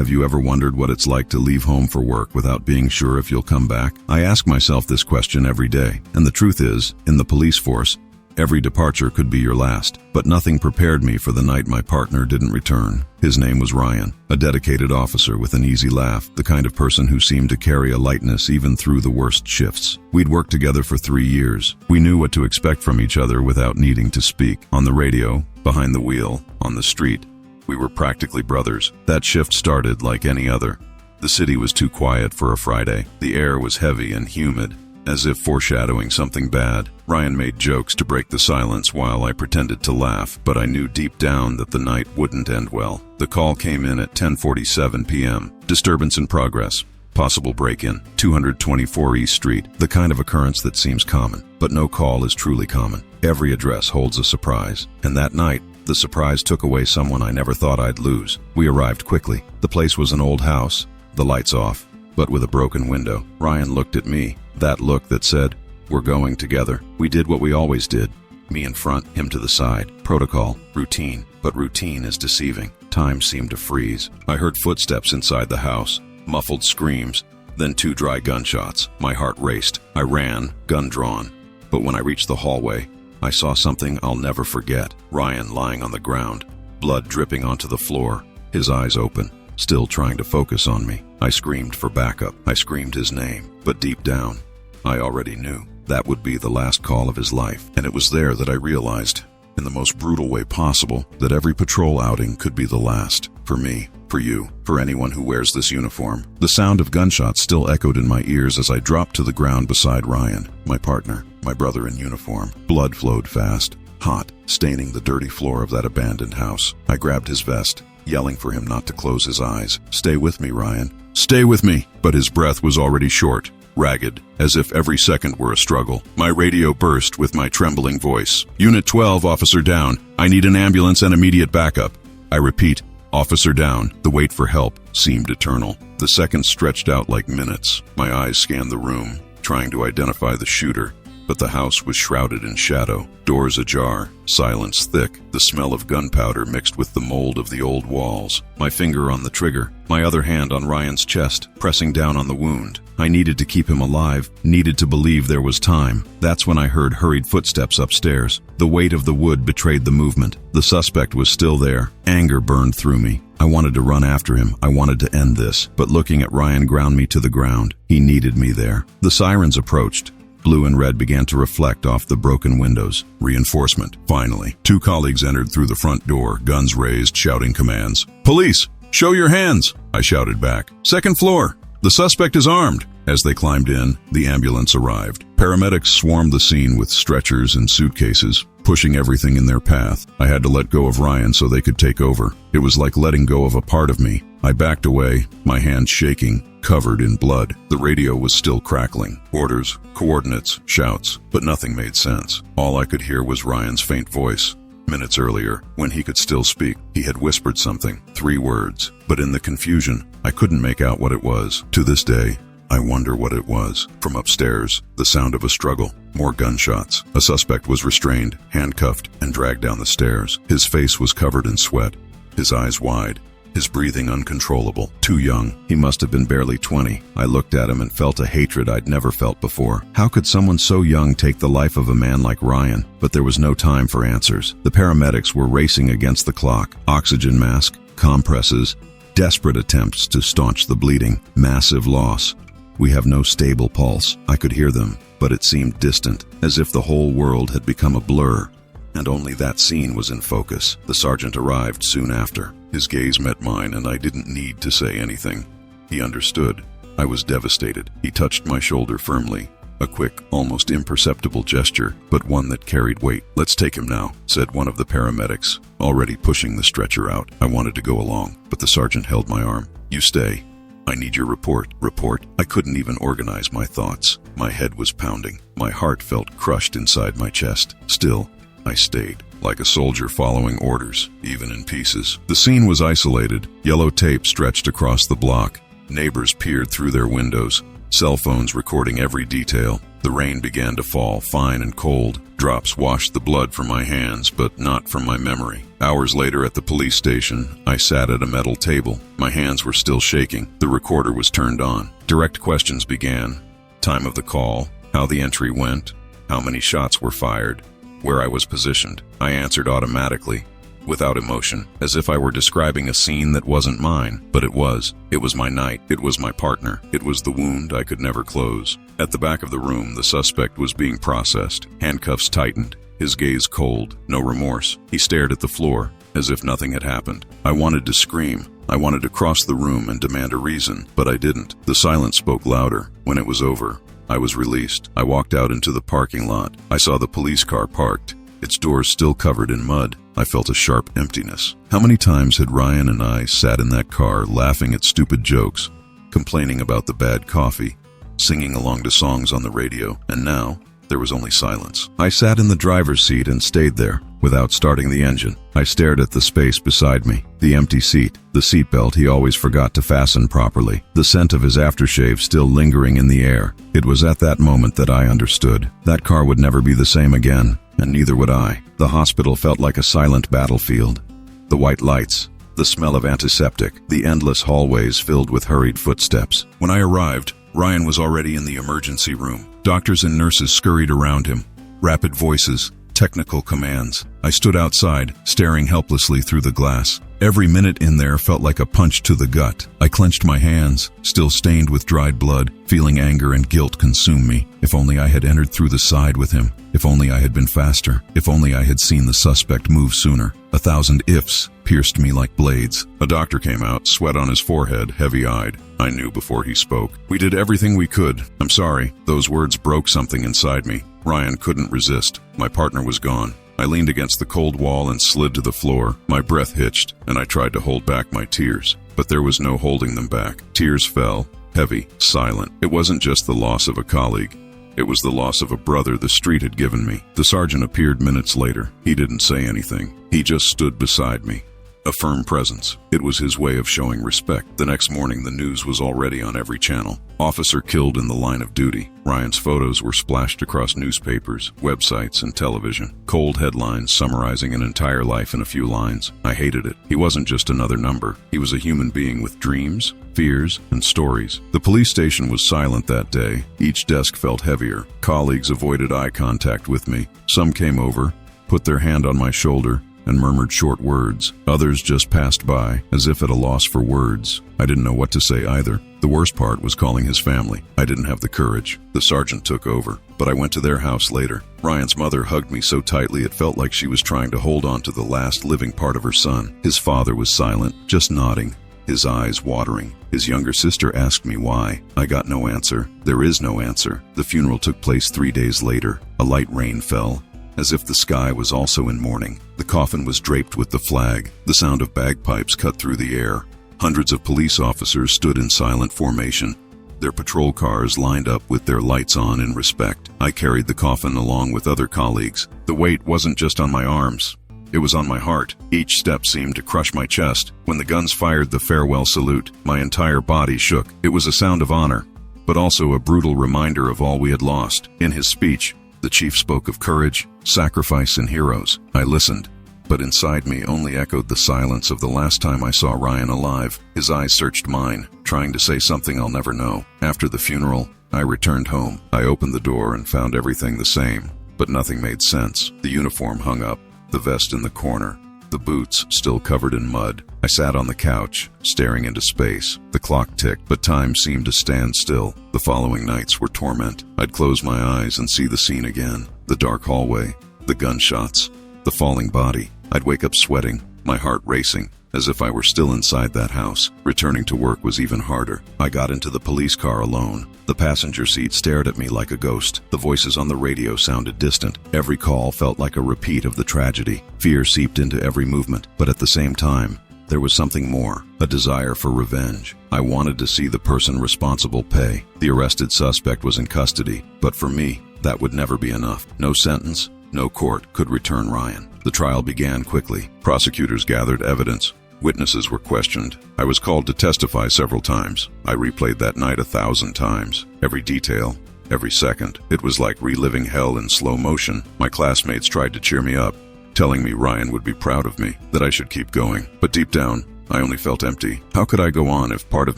Have you ever wondered what it's like to leave home for work without being sure if you'll come back? I ask myself this question every day, and the truth is, in the police force, every departure could be your last, but nothing prepared me for the night my partner didn't return. His name was Ryan, a dedicated officer with an easy laugh, the kind of person who seemed to carry a lightness even through the worst shifts. We'd worked together for 3 years. We knew what to expect from each other without needing to speak. On the radio, behind the wheel, on the street, we were practically brothers. That shift started like any other. The city was too quiet for a Friday. The air was heavy and humid, as if foreshadowing something bad. Ryan made jokes to break the silence while I pretended to laugh, but I knew deep down that the night wouldn't end well. The call came in at 10:47 p.m. Disturbance in progress. Possible break-in. 224 East Street. The kind of occurrence that seems common, but no call is truly common. Every address holds a surprise, and that night, the surprise took away someone I never thought I'd lose. We arrived quickly. The place was an old house, the lights off, but with a broken window. Ryan looked at me, that look that said, "We're going together." We did what we always did. Me in front, him to the side. Protocol, routine, but routine is deceiving. Time seemed to freeze. I heard footsteps inside the house, muffled screams, then 2 dry gunshots. My heart raced. I ran, gun drawn. But when I reached the hallway, I saw something I'll never forget. Ryan lying on the ground, blood dripping onto the floor, his eyes open, still trying to focus on me. I screamed for backup. I screamed his name, but deep down, I already knew that would be the last call of his life. And it was there that I realized, in the most brutal way possible, that every patrol outing could be the last. For me, for you, for anyone who wears this uniform. The sound of gunshots still echoed in my ears as I dropped to the ground beside Ryan, my partner, my brother in uniform. Blood flowed fast, hot, staining the dirty floor of that abandoned house. I grabbed his vest, yelling for him not to close his eyes. "Stay with me, Ryan. Stay with me." But his breath was already short, ragged, as if every second were a struggle. My radio burst with my trembling voice. "Unit 12, officer down. I need an ambulance and immediate backup." I repeat, "Officer down." The wait for help seemed eternal. The seconds stretched out like minutes. My eyes scanned the room, trying to identify the shooter. But the house was shrouded in shadow, doors ajar, silence thick, the smell of gunpowder mixed with the mold of the old walls. My finger on the trigger, my other hand on Ryan's chest, pressing down on the wound. I needed to keep him alive, needed to believe there was time. That's when I heard hurried footsteps upstairs. The weight of the wood betrayed the movement. The suspect was still there. Anger burned through me. I wanted to run after him. I wanted to end this. But looking at Ryan ground me to the ground. He needed me there. The sirens approached. Blue and red began to reflect off the broken windows. Reinforcement, finally. 2 colleagues entered through the front door, guns raised, shouting commands. "Police, show your hands!" I shouted back. "Second floor, the suspect is armed." As they climbed in, the ambulance arrived. Paramedics swarmed the scene with stretchers and suitcases, pushing everything in their path. I had to let go of Ryan so they could take over. It was like letting go of a part of me. I backed away, my hands shaking, covered in blood. The radio was still crackling. Orders, coordinates, shouts, but nothing made sense. All I could hear was Ryan's faint voice. Minutes earlier, when he could still speak, he had whispered something, 3 words. But in the confusion, I couldn't make out what it was. To this day, I wonder what it was. From upstairs, the sound of a struggle. More gunshots. A suspect was restrained, handcuffed, and dragged down the stairs. His face was covered in sweat, his eyes wide, his breathing uncontrollable. Too young. He must have been barely 20. I looked at him and felt a hatred I'd never felt before. How could someone so young take the life of a man like Ryan? But there was no time for answers. The paramedics were racing against the clock. Oxygen mask, compresses, desperate attempts to staunch the bleeding. Massive loss. We have no stable pulse. I could hear them, but it seemed distant, as if the whole world had become a blur, and only that scene was in focus. The sergeant arrived soon after. His gaze met mine, and I didn't need to say anything. He understood. I was devastated. He touched my shoulder firmly, a quick, almost imperceptible gesture, but one that carried weight. "Let's take him now," said one of the paramedics, already pushing the stretcher out. I wanted to go along, but the sergeant held my arm. "You stay. I need your report." Report? I couldn't even organize my thoughts. My head was pounding. My heart felt crushed inside my chest. Still, I stayed, like a soldier following orders, even in pieces. The scene was isolated. Yellow tape stretched across the block. Neighbors peered through their windows, cell phones recording every detail. The rain began to fall, fine and cold. Drops washed the blood from my hands, but not from my memory. Hours later at the police station, I sat at a metal table. My hands were still shaking. The recorder was turned on. Direct questions began. Time of the call, how the entry went, how many shots were fired, where I was positioned. I answered automatically, without emotion, as if I were describing a scene that wasn't mine, but it was. It was my night. It was my partner. It was the wound I could never close. At the back of the room, the suspect was being processed. Handcuffs tightened, his gaze cold, no remorse. He stared at the floor, as if nothing had happened. I wanted to scream. I wanted to cross the room and demand a reason, but I didn't. The silence spoke louder. When it was over, I was released. I walked out into the parking lot. I saw the police car parked, its doors still covered in mud. I felt a sharp emptiness. How many times had Ryan and I sat in that car laughing at stupid jokes, complaining about the bad coffee, singing along to songs on the radio, and now there was only silence. I sat in the driver's seat and stayed there, without starting the engine. I stared at the space beside me, the empty seat, the seatbelt he always forgot to fasten properly, the scent of his aftershave still lingering in the air. It was at that moment that I understood. That car would never be the same again, and neither would I. The hospital felt like a silent battlefield. The white lights, the smell of antiseptic, the endless hallways filled with hurried footsteps. When I arrived, Ryan was already in the emergency room. Doctors and nurses scurried around him. Rapid voices, technical commands. I stood outside, staring helplessly through the glass. Every minute in there felt like a punch to the gut. I clenched my hands, still stained with dried blood, feeling anger and guilt consume me. If only I had entered through the side with him. If only I had been faster. If only I had seen the suspect move sooner. 1,000 ifs pierced me like blades. A doctor came out, sweat on his forehead, heavy-eyed. I knew before he spoke. We did everything we could. I'm sorry. Those words broke something inside me. Ryan couldn't resist. My partner was gone. I leaned against the cold wall and slid to the floor. My breath hitched, and I tried to hold back my tears. But there was no holding them back. Tears fell, heavy, silent. It wasn't just the loss of a colleague. It was the loss of a brother the street had given me. The sergeant appeared minutes later. He didn't say anything. He just stood beside me. A firm presence. It was his way of showing respect. The next morning, the news was already on every channel. Officer killed in the line of duty. Ryan's photos were splashed across newspapers, websites, and television. Cold headlines summarizing an entire life in a few lines. I hated it. He wasn't just another number. He was a human being with dreams, fears, and stories. The police station was silent that day. Each desk felt heavier. Colleagues avoided eye contact with me. Some came over, put their hand on my shoulder, and murmured short words. Others just passed by, as if at a loss for words. I didn't know what to say either. The worst part was calling his family. I didn't have the courage. The sergeant took over, but I went to their house later. Ryan's mother hugged me so tightly it felt like she was trying to hold on to the last living part of her son. His father was silent, just nodding, his eyes watering. His younger sister asked me why. I got no answer. There is no answer. The funeral took place 3 days later. A light rain fell, as if the sky was also in mourning. The coffin was draped with the flag. The sound of bagpipes cut through the air. Hundreds of police officers stood in silent formation, their patrol cars lined up with their lights on in respect. I carried the coffin along with other colleagues. The weight wasn't just on my arms. It was on my heart. Each step seemed to crush my chest. When the guns fired the farewell salute, my entire body shook. It was a sound of honor, but also a brutal reminder of all we had lost. In his speech, the chief spoke of courage, sacrifice, and heroes. I listened, but inside me only echoed the silence of the last time I saw Ryan alive. His eyes searched mine, trying to say something I'll never know. After the funeral, I returned home. I opened the door and found everything the same, but nothing made sense. The uniform hung up, the vest in the corner, the boots still covered in mud. I sat on the couch, staring into space. The clock ticked, but time seemed to stand still. The following nights were torment. I'd close my eyes and see the scene again. The dark hallway, the gunshots, the falling body. I'd wake up sweating, my heart racing, as if I were still inside that house. Returning to work was even harder. I got into the police car alone. The passenger seat stared at me like a ghost. The voices on the radio sounded distant. Every call felt like a repeat of the tragedy. Fear seeped into every movement, but at the same time, there was something more, a desire for revenge. I wanted to see the person responsible pay. The arrested suspect was in custody, but for me, that would never be enough. No sentence, no court could return Ryan. The trial began quickly. Prosecutors gathered evidence. Witnesses were questioned. I was called to testify several times. I replayed that night 1,000 times. Every detail, every second. It was like reliving hell in slow motion. My classmates tried to cheer me up, telling me Ryan would be proud of me, that I should keep going. But deep down, I only felt empty. How could I go on if part of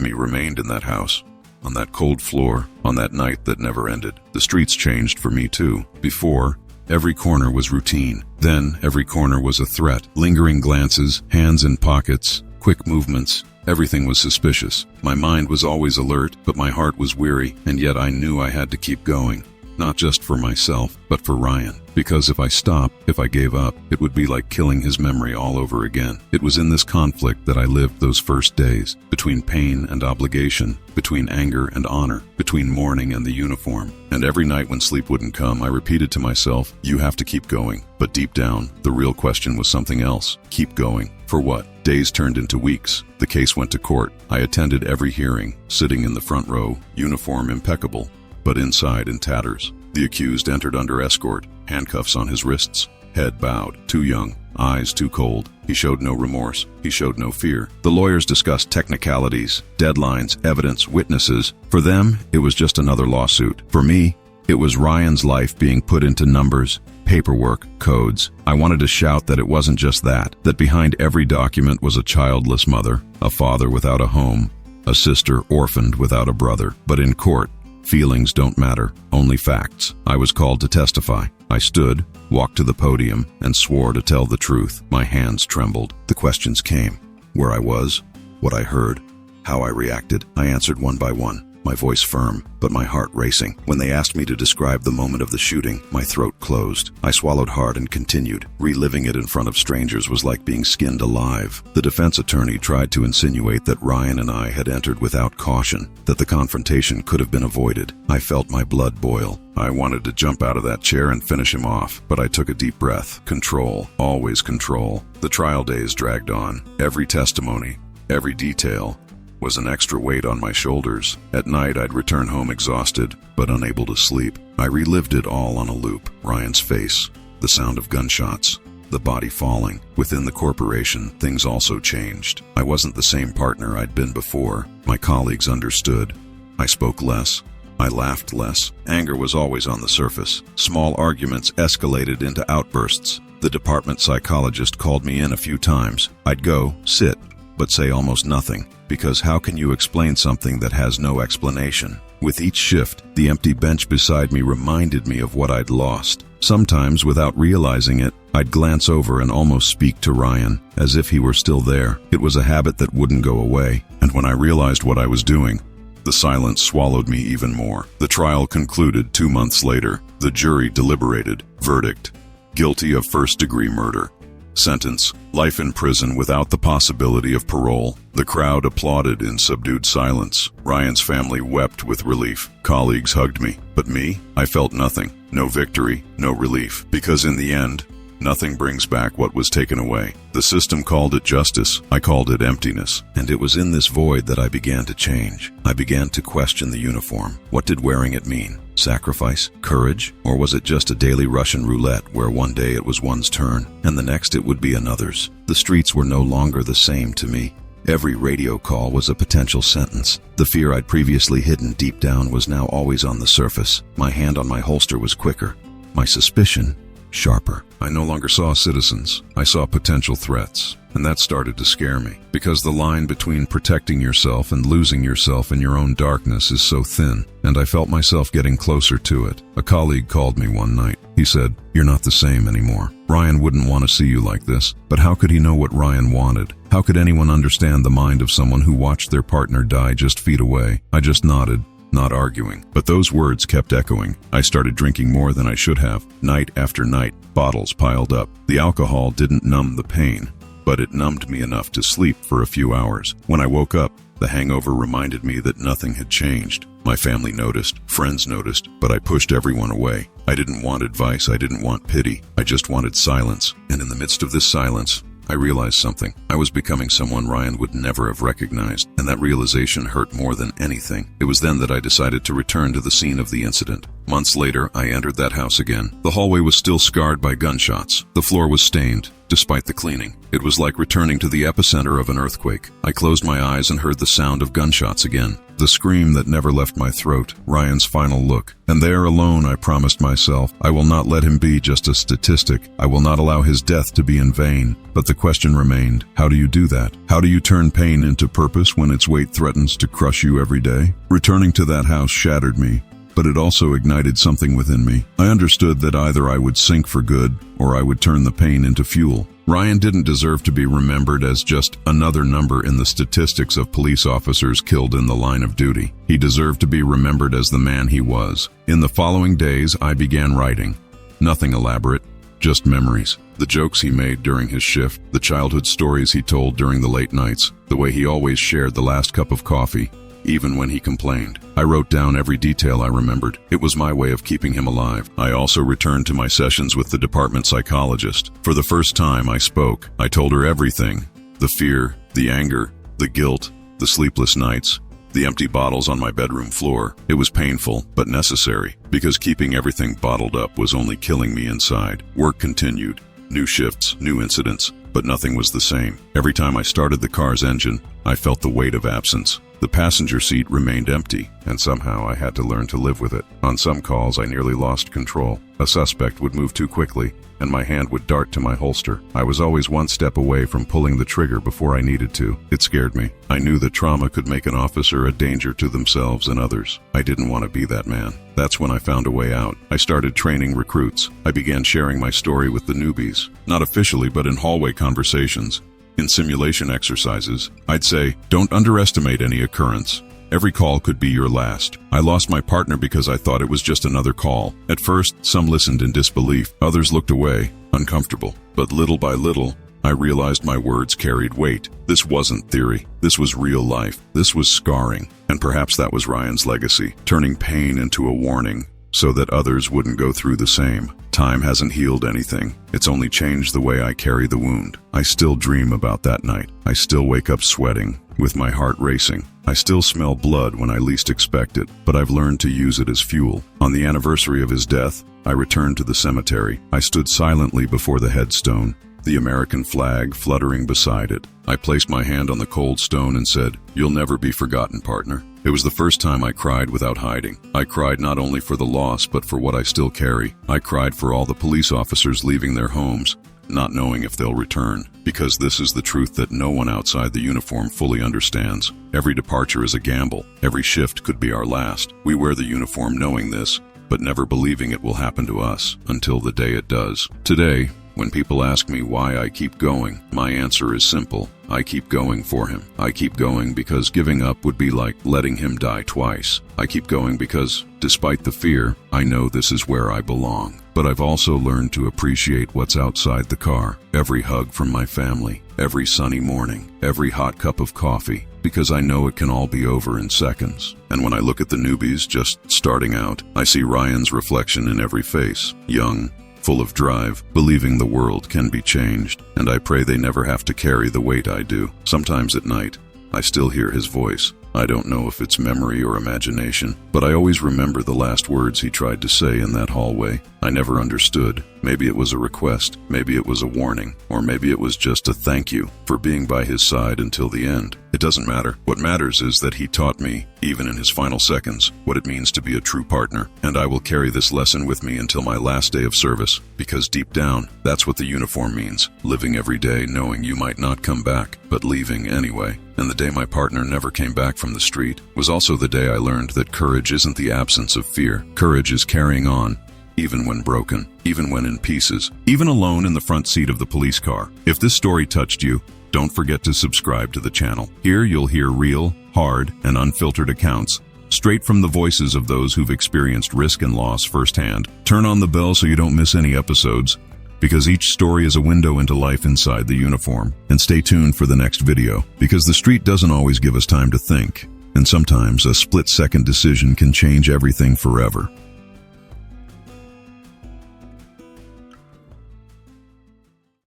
me remained in that house? On that cold floor, on that night that never ended. The streets changed for me too. Before, every corner was routine. Then, every corner was a threat. Lingering glances, hands in pockets, quick movements. Everything was suspicious. My mind was always alert, but my heart was weary, and yet I knew I had to keep going. Not just for myself, but for Ryan. Because if I stopped, if I gave up, it would be like killing his memory all over again. It was in this conflict that I lived those first days, between pain and obligation, between anger and honor, between mourning and the uniform. And every night when sleep wouldn't come, I repeated to myself, you have to keep going. But deep down, the real question was something else. Keep going. For what? Days turned into weeks. The case went to court. I attended every hearing, sitting in the front row, uniform impeccable, but inside in tatters. The accused entered under escort, handcuffs on his wrists, head bowed, too young, eyes too cold. He showed no remorse. He showed no fear. The lawyers discussed technicalities, deadlines, evidence, witnesses. For them, it was just another lawsuit. For me, it was Ryan's life being put into numbers, paperwork, codes. I wanted to shout that it wasn't just that behind every document was a childless mother, a father without a home, a sister orphaned without a brother. But in court, feelings don't matter, only facts. I was called to testify. I stood, walked to the podium, and swore to tell the truth. My hands trembled. The questions came. Where I was, what I heard, how I reacted. I answered one by one, my voice firm, but my heart racing. When they asked me to describe the moment of the shooting, my throat closed. I swallowed hard and continued. Reliving it in front of strangers was like being skinned alive. The defense attorney tried to insinuate that Ryan and I had entered without caution, that the confrontation could have been avoided. I felt my blood boil. I wanted to jump out of that chair and finish him off, but I took a deep breath. Control, always control. The trial days dragged on. Every testimony, every detail was an extra weight on my shoulders. At night, I'd return home exhausted, but unable to sleep. I relived it all on a loop. Ryan's face, the sound of gunshots, the body falling. Within the corporation, things also changed. I wasn't the same partner I'd been before. My colleagues understood. I spoke less. I laughed less. Anger was always on the surface. Small arguments escalated into outbursts. The department psychologist called me in a few times. I'd go, sit, but say almost nothing, because how can you explain something that has no explanation? With each shift, the empty bench beside me reminded me of what I'd lost. Sometimes, without realizing it, I'd glance over and almost speak to Ryan, as if he were still there. It was a habit that wouldn't go away, and when I realized what I was doing, the silence swallowed me even more. The trial concluded 2 months later. The jury deliberated. Verdict: guilty of first-degree murder. Sentence: life in prison without the possibility of parole. The crowd applauded in subdued silence. Ryan's family wept with relief. Colleagues hugged me. But me? I felt nothing. No victory, no relief. Because in the end, nothing brings back what was taken away. The system called it justice. I called it emptiness. And it was in this void that I began to change. I began to question the uniform. What did wearing it mean? Sacrifice? Courage? Or was it just a daily Russian roulette where one day it was one's turn, and the next it would be another's? The streets were no longer the same to me. Every radio call was a potential sentence. The fear I'd previously hidden deep down was now always on the surface. My hand on my holster was quicker. My suspicion sharper. I no longer saw citizens. I saw potential threats. And that started to scare me, because the line between protecting yourself and losing yourself in your own darkness is so thin, and I felt myself getting closer to it. A colleague called me one night. He said, "You're not the same anymore. Ryan wouldn't want to see you like this." But how could he know what Ryan wanted? How could anyone understand the mind of someone who watched their partner die just feet away? I just nodded, not arguing. But those words kept echoing. I started drinking more than I should have. Night after night, bottles piled up. The alcohol didn't numb the pain, but it numbed me enough to sleep for a few hours. When I woke up, the hangover reminded me that nothing had changed. My family noticed, friends noticed, but I pushed everyone away. I didn't want advice, I didn't want pity. I just wanted silence. And in the midst of this silence, I realized something. I was becoming someone Ryan would never have recognized, and that realization hurt more than anything. It was then that I decided to return to the scene of the incident. Months later, I entered that house again. The hallway was still scarred by gunshots. The floor was stained, despite the cleaning. It was like returning to the epicenter of an earthquake. I closed my eyes and heard the sound of gunshots again. The scream that never left my throat, Ryan's final look. And there alone I promised myself, I will not let him be just a statistic. I will not allow his death to be in vain. But the question remained, how do you do that? How do you turn pain into purpose when its weight threatens to crush you every day? Returning to that house shattered me, but it also ignited something within me. I understood that either I would sink for good, or I would turn the pain into fuel. Ryan didn't deserve to be remembered as just another number in the statistics of police officers killed in the line of duty. He deserved to be remembered as the man he was. In the following days, I began writing. Nothing elaborate, just memories. The jokes he made during his shift, the childhood stories he told during the late nights, the way he always shared the last cup of coffee, even when he complained. I wrote down every detail I remembered. It was my way of keeping him alive. I also returned to my sessions with the department psychologist. For the first time I spoke. I told her everything. The fear, the anger, the guilt, the sleepless nights, the empty bottles on my bedroom floor. It was painful, but necessary, because keeping everything bottled up was only killing me inside. Work continued. New shifts, new incidents, but nothing was the same. Every time I started the car's engine, I felt the weight of absence. The passenger seat remained empty, and somehow I had to learn to live with it. On some calls, I nearly lost control. A suspect would move too quickly, and my hand would dart to my holster. I was always one step away from pulling the trigger before I needed to. It scared me. I knew that trauma could make an officer a danger to themselves and others. I didn't want to be that man. That's when I found a way out. I started training recruits. I began sharing my story with the newbies. Not officially, but in hallway conversations. In simulation exercises, I'd say, don't underestimate any occurrence. Every call could be your last. I lost my partner because I thought it was just another call. At first, some listened in disbelief. Others looked away, uncomfortable. But little by little, I realized my words carried weight. This wasn't theory. This was real life. This was scarring. And perhaps that was Ryan's legacy, turning pain into a warning so that others wouldn't go through the same. Time hasn't healed anything. It's only changed the way I carry the wound. I still dream about that night. I still wake up sweating, with my heart racing. I still smell blood when I least expect it, but I've learned to use it as fuel. On the anniversary of his death, I returned to the cemetery. I stood silently before the headstone, the American flag fluttering beside it. I placed my hand on the cold stone and said, "You'll never be forgotten, partner." It was the first time I cried without hiding. I cried not only for the loss, but for what I still carry. I cried for all the police officers leaving their homes, not knowing if they'll return. Because this is the truth that no one outside the uniform fully understands. Every departure is a gamble. Every shift could be our last. We wear the uniform knowing this, but never believing it will happen to us, until the day it does. Today, when people ask me why I keep going, my answer is simple. I keep going for him. I keep going because giving up would be like letting him die twice. I keep going because, despite the fear, I know this is where I belong. But I've also learned to appreciate what's outside the car. Every hug from my family, every sunny morning, every hot cup of coffee, because I know it can all be over in seconds. And when I look at the newbies just starting out, I see Ryan's reflection in every face. Young, full of drive, believing the world can be changed, and I pray they never have to carry the weight I do. Sometimes at night, I still hear his voice. I don't know if it's memory or imagination, but I always remember the last words he tried to say in that hallway. I never understood. Maybe it was a request, maybe it was a warning, or maybe it was just a thank you for being by his side until the end. It doesn't matter. What matters is that he taught me, even in his final seconds, what it means to be a true partner. And I will carry this lesson with me until my last day of service, because deep down, that's what the uniform means. Living every day knowing you might not come back, but leaving anyway. And the day my partner never came back from the street was also the day I learned that courage isn't the absence of fear. Courage is carrying on, even when broken, even when in pieces, even alone in the front seat of the police car. If this story touched you, don't forget to subscribe to the channel. Here you'll hear real, hard, and unfiltered accounts, straight from the voices of those who've experienced risk and loss firsthand. Turn on the bell so you don't miss any episodes, because each story is a window into life inside the uniform. And stay tuned for the next video, because the street doesn't always give us time to think, and sometimes a split-second decision can change everything forever.